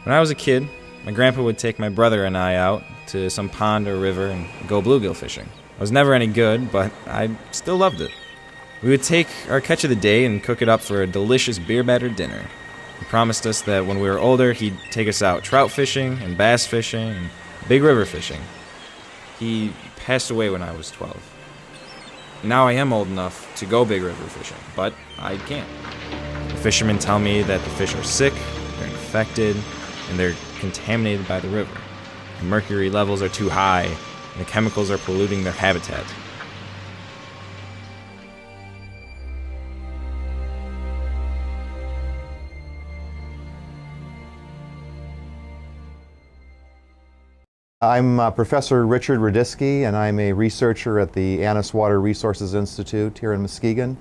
When I was a kid, my grandpa would take my brother and I out to some pond or river and go bluegill fishing. I was never any good, but I still loved it. We would take our catch of the day and cook it up for a delicious beer-battered dinner. He promised us that when we were older, he'd take us out trout fishing and bass fishing and big river fishing. He passed away when I was 12. Now I am old enough to go big river fishing, but I can't. The fishermen tell me that the fish are sick, they're infected, and they're contaminated by the river. The mercury levels are too high, and the chemicals are polluting their habitat. I'm Professor Richard Radisky, and I'm a researcher at the Annis Water Resources Institute here in Muskegon.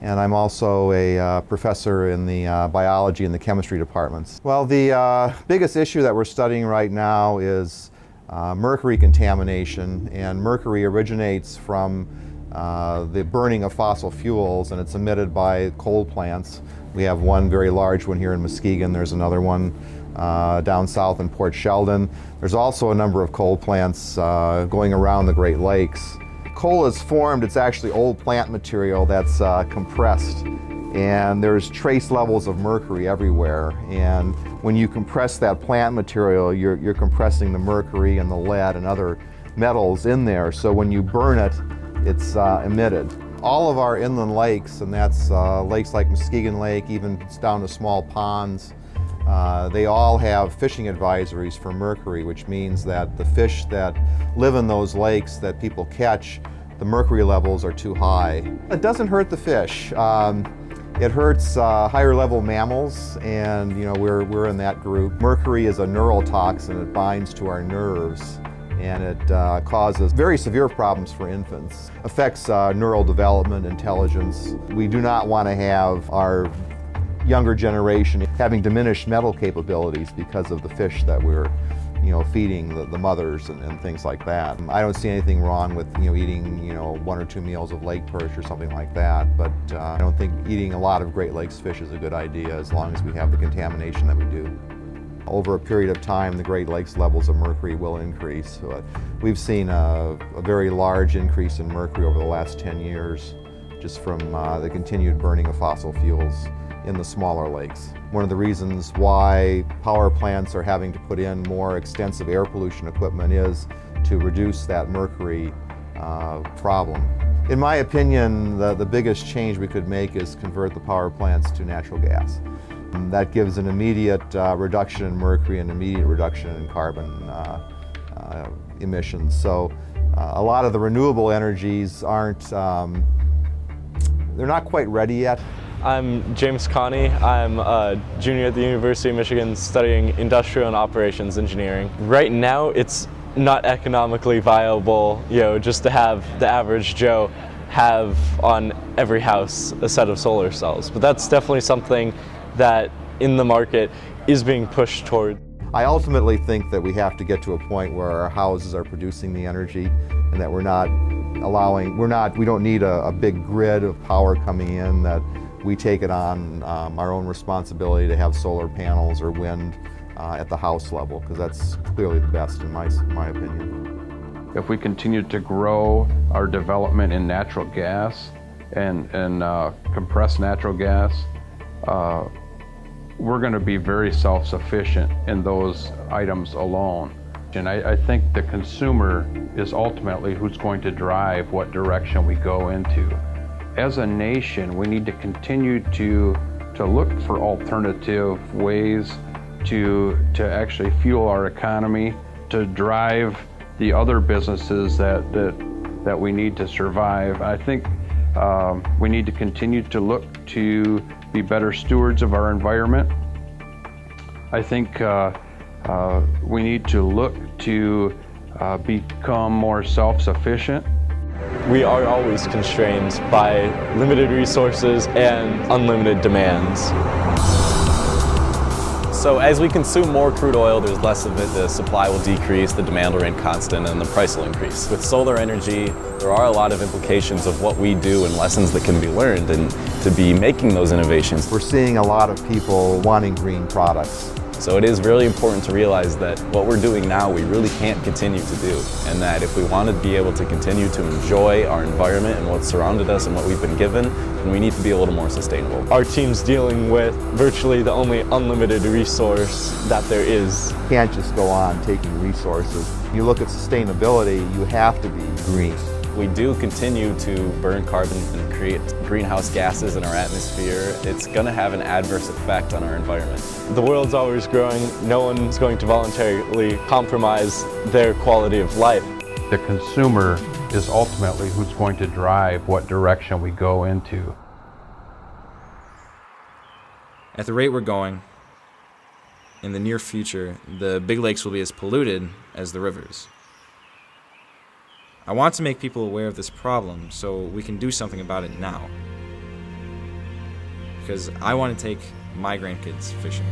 And I'm also a professor in the biology and the chemistry departments. Well, the biggest issue that we're studying right now is mercury contamination. And mercury originates from the burning of fossil fuels, and it's emitted by coal plants. We have one very large one here in Muskegon. There's another one down south in Port Sheldon. There's also a number of coal plants going around the Great Lakes. Coal is formed, it's actually old plant material that's compressed, and there's trace levels of mercury everywhere. And when you compress that plant material, you're compressing the mercury and the lead and other metals in there, so when you burn it, it's emitted. All of our inland lakes, and that's lakes like Muskegon Lake, even down to small ponds, they all have fishing advisories for mercury, which means that the fish that live in those lakes that people catch, the mercury levels are too high. It doesn't hurt the fish. It hurts higher level mammals, and we're in that group. Mercury is a neurotoxin. It binds to our nerves, and it causes very severe problems for infants. Affects neural development, intelligence. We do not want to have our younger generation having diminished mental capabilities because of the fish that we're feeding the mothers and things like that. I don't see anything wrong with eating 1 or 2 meals of lake perch or something like that, but I don't think eating a lot of Great Lakes fish is a good idea as long as we have the contamination that we do. Over a period of time, the Great Lakes levels of mercury will increase. We've seen a very large increase in mercury over the last 10 years just from the continued burning of fossil fuels in the smaller lakes. One of the reasons why power plants are having to put in more extensive air pollution equipment is to reduce that mercury problem. In my opinion, the biggest change we could make is convert the power plants to natural gas. That gives an immediate reduction in mercury and immediate reduction in carbon emissions. So a lot of the renewable energies they're not quite ready yet. I'm James Connie. I'm a junior at the University of Michigan studying industrial and operations engineering. Right now it's not economically viable, just to have the average Joe have on every house a set of solar cells. But that's definitely something that in the market is being pushed toward. I ultimately think that we have to get to a point where our houses are producing the energy and that we don't need a big grid of power coming in, that we take it on our own responsibility to have solar panels or wind at the house level, because that's clearly the best in my opinion. If we continue to grow our development in natural gas and compressed natural gas, we're going to be very self-sufficient in those items alone. And I think the consumer is ultimately who's going to drive what direction we go into. As a nation, we need to continue to look for alternative ways to actually fuel our economy, to drive the other businesses that we need to survive. I think we need to continue to look to be better stewards of our environment. I think we need to look to become more self-sufficient. We are always constrained by limited resources and unlimited demands. So as we consume more crude oil, there's less of it, the supply will decrease, the demand will remain constant, and the price will increase. With solar energy, there are a lot of implications of what we do and lessons that can be learned, and to be making those innovations. We're seeing a lot of people wanting green products, So it is really important to realize that what we're doing now we really can't continue to do, and that if we want to be able to continue to enjoy our environment and what's surrounded us and what we've been given, then we need to be a little more sustainable. Our team's dealing with virtually the only unlimited resource that there is. You can't just go on taking resources. When you look at sustainability, you have to be green. We do continue to burn carbon and create greenhouse gases in our atmosphere. It's going to have an adverse effect on our environment. The world's always growing. No one's going to voluntarily compromise their quality of life. The consumer is ultimately who's going to drive what direction we go into. At the rate we're going, in the near future, the big lakes will be as polluted as the rivers. I want to make people aware of this problem so we can do something about it now. Because I want to take my grandkids fishing.